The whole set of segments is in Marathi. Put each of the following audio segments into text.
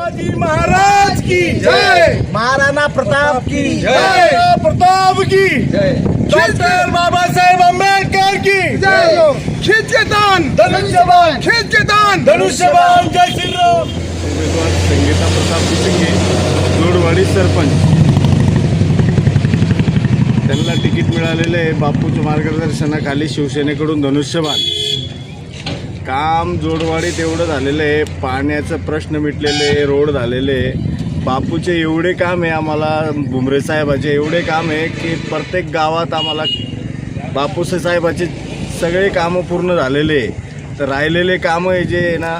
शिवाजी महाराज की जय, महाराणा प्रताप की जय, प्रताप की जय, डॉक्टर बाबासाहेब आंबेडकर की जय, खींच के तान धनुष्यबाण, खींच के तान धनुष्यबाण, जय श्रीराम। उमेदवार संगीता प्रताप कुशिंगे, जोडवाडी सरपंच, त्यांना तिकीट मिळालेले आहे बापूच्या मार्गदर्शनाखाली शिवसेनेकडून धनुष्यबाण। काम जोडवाडीत एवढं झालेलं आहे, पाण्याचं प्रश्न मिटलेले आहे, रोड झालेले आहे, बापूचे एवढे काम आहे, आम्हाला भुमरे साहेबाचे एवढे काम आहे की प्रत्येक गावात आम्हाला बापूसे साहेबाचे सगळे कामं पूर्ण झालेले आहे। तर राहिलेले कामं आहे जे आहे ना,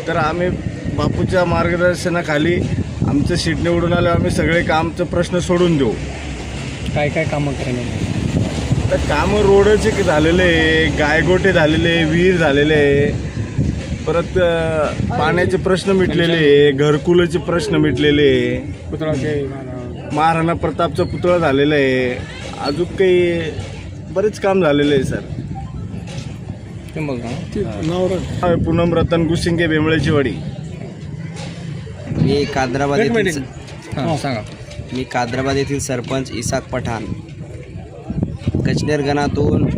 तर आम्ही बापूच्या मार्गदर्शनाखाली आमचं सीट निवडून आलो, आम्ही सगळे कामचं प्रश्न सोडून देऊ। काय काय कामं करायला? तर कामं रोडचे झालेले आहे, गायगोटे झालेले, विहीर झालेले आहे, परत पाण्याचे प्रश्न मिटलेले आहे, घरकुलाचे प्रश्न मिटलेले आहे, महाराणा प्रतापचा पुतळा झालेला आहे, अजून काही बरेच काम झालेले आहे सर। पूनम रतन कुशिंगे, बेंबळेची वाडी। मी कादराबाद येथील सांगा। मी कादराबाद येथील सरपंच इसाक पठाण। कचनेर गणातून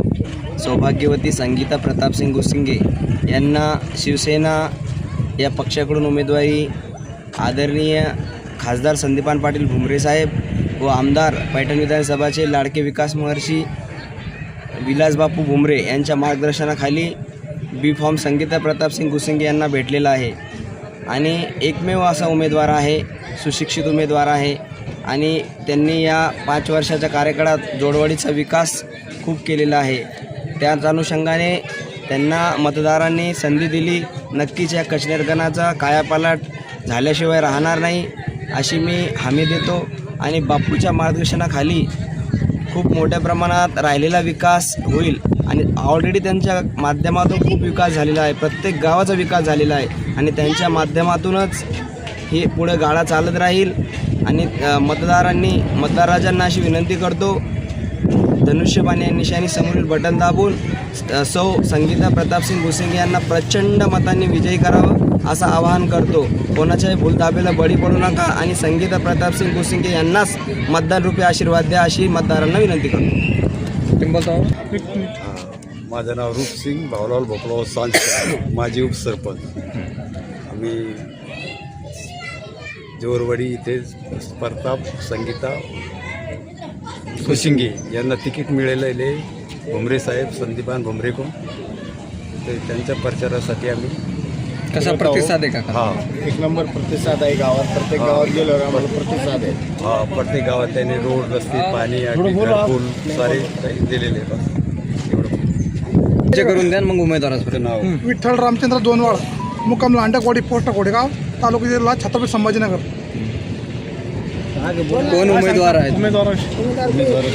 सौभाग्यवती संगीता प्रतापसिंग कुशिंगे यांना शिवसेना या पक्षाकडून उमेदवारी आदरणीय खासदार संदीपान पाटील भुमरे साहेब व आमदार पैठण विधानसभाचे लाडके विकास महर्षी विलासबापू भुमरे यांच्या मार्गदर्शनाखाली बी फॉर्म संगीता प्रतापसिंग कुशिंगे यांना भेटलेला आहे आणि एकमेव असा उमेदवार आहे, सुशिक्षित उमेदवार आहे आणि त्यांनी या 5 वर्षाच्या कार्यकाळात जोडवाडीचा विकास खूप केलेला आहे। त्याच अनुषंगाने त्यांना मतदारांनी संधी दिली, नक्कीच या कचनेर गणाचा कायापालट झाल्याशिवाय राहणार नाही अशी मी हमी देतो आणि बापूच्या मार्गदर्शनाखाली खूप मोठ्या प्रमाणात राहिलेला विकास होईल आणि ऑलरेडी त्यांच्या माध्यमातून खूप विकास झालेला आहे, प्रत्येक गावाचा विकास झालेला आहे आणि त्यांच्या माध्यमातूनच हे पुढे गाडा चालत राहील आणि मतदारांना अशी विनंती करतो, धनुष्यबाण या निशाणी समोरील बटन दाबून सौ संगीता प्रतापसिंग कुशिंगे यांना प्रचंड मतांनी विजयी करावं असं आवाहन करतो। कोणाच्याही भूलदाबेला बळी पडू नका आणि संगीता प्रतापसिंग कुशिंगे यांनाच मतदान रूपी आशीर्वाद द्या अशी मतदारांना विनंती करतो। माझं नाव रूपसिंग भाऊलाल भोपळाव सांज, माजी उपसरपंच। आम्ही जोरवाडी इथे प्रताप संगीता कुशिंगे यांना तिकीट मिळालेले भुमरे साहेब संदीपान भुमरेकडून, तर त्यांच्या प्रचारासाठी आम्ही कसा प्रतिसाद आहे का? हां, 1 नंबर प्रतिसाद आहे गावात, प्रत्येक गावात गेल्यावर आम्हाला प्रतिसाद आहे। हां, प्रत्येक गावात त्यांनी रोड, रस्ते, पाणी, घरकुल सारे काही दिलेले आहेत। जे करून द्या मग उमेदवाराचं नाव विठ्ठल रामचंद्र दोनवाड, मुक्काम लांडकवाडी, पोस्ट कोडेगाव, तालुका जिल्हा छत्रपती संभाजीनगर। कोण उमेदवार आहेत?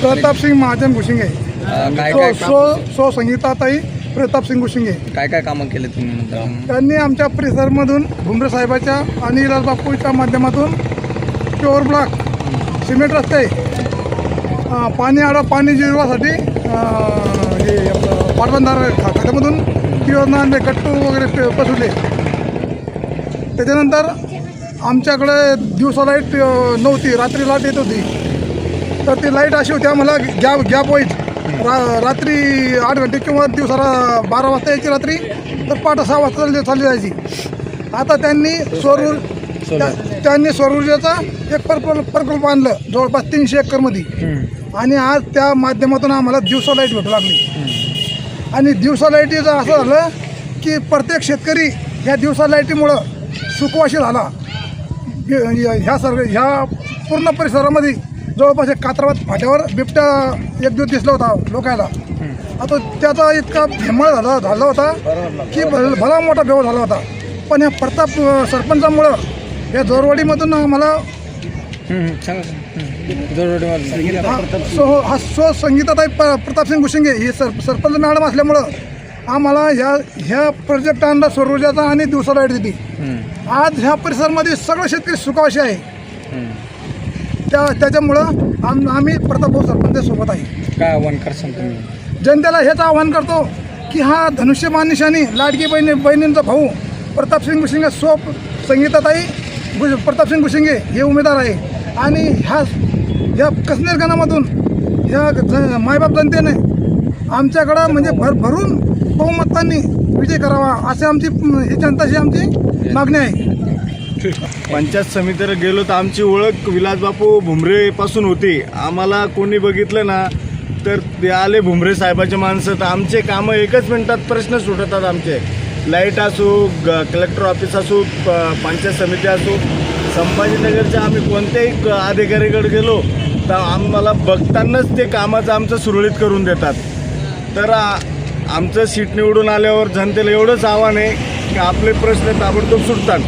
प्रतापसिंग महाजन कुशिंगे, काय काय सो संगीताताई प्रतापसिंग कुशिंगे। काय काय कामं केले तुम्ही? त्यांनी आमच्या परिसरमधून भुमरे साहेबाच्या आणि विलासबापूच्या माध्यमातून प्युअर ब्लॉक, सिमेंट रस्ते, पाणी जिरवासाठी हे आपलं पाटबंधार खात्यामधून योजना आणले, गट्टू वगैरे बसवले। त्याच्यानंतर आमच्याकडे दिवसा लाईट नव्हती, रात्री लाईट येत होती, तर ती लाईट अशी होती आम्हाला गॅप वाईज रात्री 8 घंटे किंवा दिवसाला 12 वाजता यायची रात्री, तर 6:30 वाजता चालली जायची। आता त्यांनी सौर ऊर्जेचा एक प्रकल्प आणलं जवळपास 300 एकरमध्ये आणि आज त्या माध्यमातून आम्हाला दिवसा लाईट भेटू लागली। आणि दिवसा लाईटीचं असं झालं की प्रत्येक शेतकरी ह्या दिवसा लाईटीमुळं सुखवाशी झाला। ह्या पूर्ण परिसरामध्ये जवळपास एक कात्राबाद फाट्यावर बिबट्या एक दिवस दिसला होता लोकांना, आता त्याचा इतका भेमाळ झाला होता की भला मोठा बेव झाला होता। पण ह्या प्रताप सरपंचामुळं या जोरवाडीमधून आम्हाला सो संगीताताई प्रतापसिंग कुशिंगे ही सरपंच मॅडम असल्यामुळं आम्हाला ह्या प्रोजेक्ट आणला सौर ऊर्जाचा आणि दिवसा लाईट दिली। आज ह्या परिसरामध्ये सगळे शेतकरी सुखावशी आहे, त्याच्यामुळं आम्ही प्रताप सरपंचासोबत आहे। काय आव्हान करसान तुम्ही जनतेला? हेच आव्हान करतो की हा धनुष्यबाण निशाणी लाडकी बहिणींचा भाऊ प्रतापसिंग कुशिंगे, सो संगीताताई प्रतापसिंग गुशिंगे हे उमेदवार आहे आणि ह्या कसनेर गणामधून ह्या मायबाप जनतेने आमच्याकडं म्हणजे भरभरून बहुमतांनी विजय करावा असे आमची ही जनताची आमची मागणी आहे. पंचायत समितीवर गेलो तर आमची ओळख विलासबापू भुमरेपासून होती. आम्हाला कोणी बघितलं ना तर ते आले भुमरे साहेबाचे माणसं, तर आमचे कामं एकच मिनिटात प्रश्न सुटतात. आमचे लाईट असो, कलेक्टर ऑफिस असो, पंचायत समिती असो, संभाजीनगरच्या आम्ही कोणत्याही अधिकाऱ्याकडे गेलो तर आम्हाला बघतानाच ते कामाचं आमचं सुरळीत करून देतात. तर आमचं सीट निवडून आल्यावर जनतेला एवढंच आव्हान आहे की आपले प्रश्न ताबडतोब सुटतात.